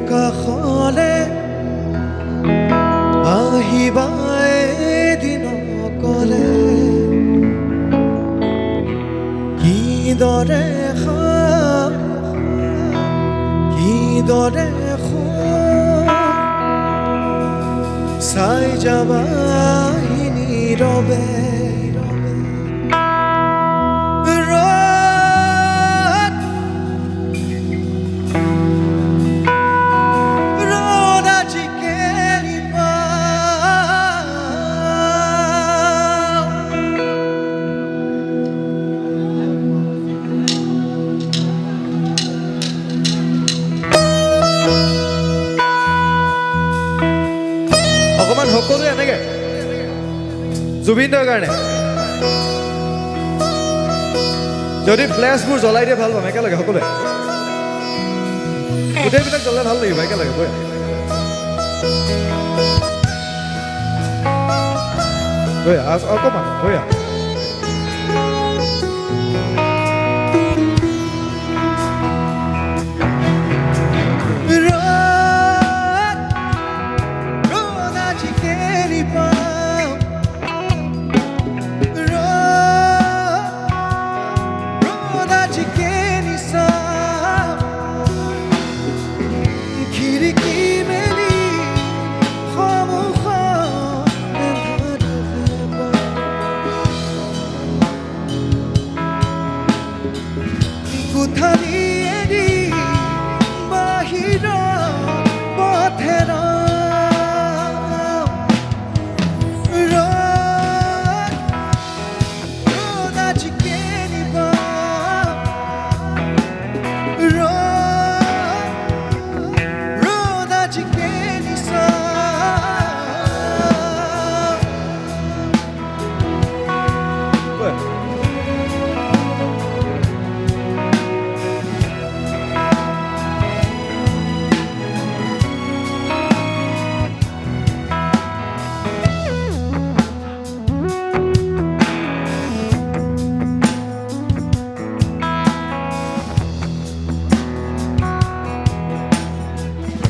কাষলে আহিবা এদিন অকলে কিদৰে চাই যাবাহি নীৰৱে অকমান সকলোৱে এনেকে জুবিনৰ কাৰণে যদি ফ্লেছবোৰ জ্বলাই দিয়ে ভাল পাম একেলগে সকলোৱে গোটেইবিলাক জ্বলাই ভাল লাগিব একেলগে বৈ অকমান বৈয়া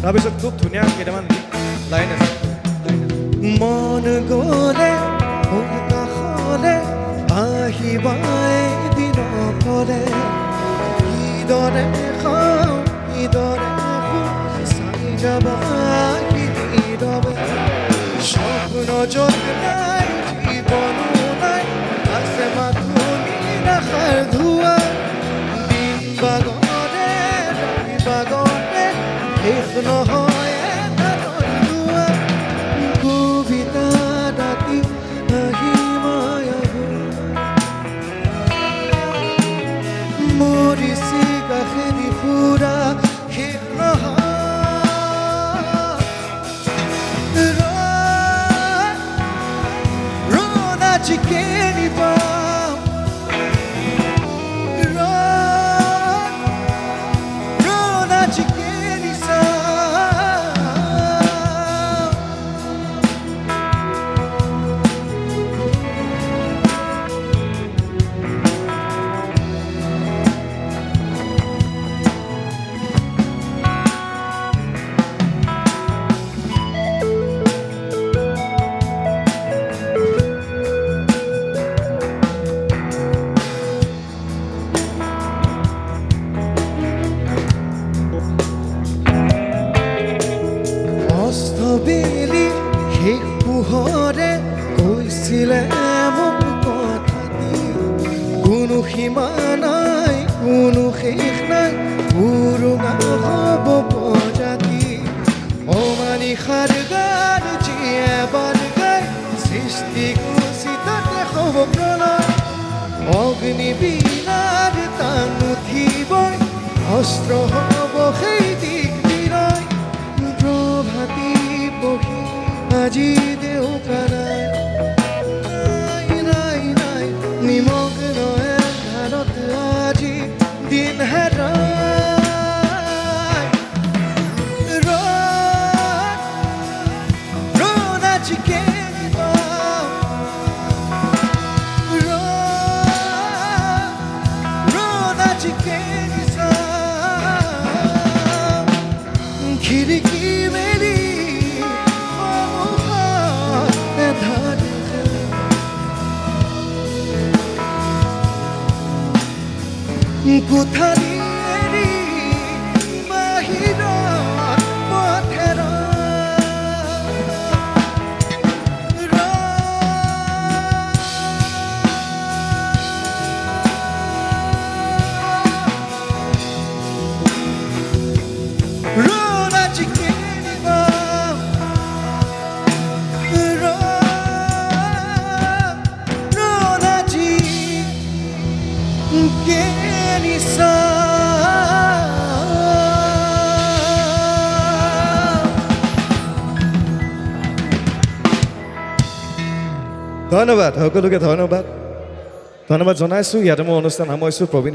তাৰপিছত খুব ধুনীয়া কেইটামান লাইন আছে মন গ'লে কাষলে আহিবা এদিন অকলে কিদৰে খাওঁ কিদৰে চাই যাবা নীৰৱে স্বপ্ন য'ত নাই জীৱনো নাই আছে মাথো নিৰাশাৰ ধোৱা দিন বাগৰে ৰাতি বাগৰে শেষ নহয় এটা কবিতা ডাকি মৰিছি কাষেদি ফুৰা শেষ নহয় নাচিকে নিবা নাচিকে বেলি শেষ পোহৰে কৈছিলে মোক কথাটি কোনো সীমা নাই কোনো শেষ নাই উৰুঙা হ'ব প্ৰজাতি অমানিশাৰ গান যিয়ে এবাৰ গাই সৃষ্টি কুচিততে হ'ব প্ৰণয় অগ্নি বীণাৰ টান উঠিবই অস্ত্ৰ হ'ব সেই দিশ বিনয় প্ৰভাতী আজি দেউকানাই নাই নাই নিমগ্ন ধাৰত আজি দিন হেৰাই নাচিকে নাচিকে কোঠালি এৰি বাহিৰত পথেৰে ধন্যবাদ সকলোকে ধন্যবাদ জনাইছোঁ ইয়াতে মই অনুষ্ঠান সামৰিছোঁ প্ৰবীণ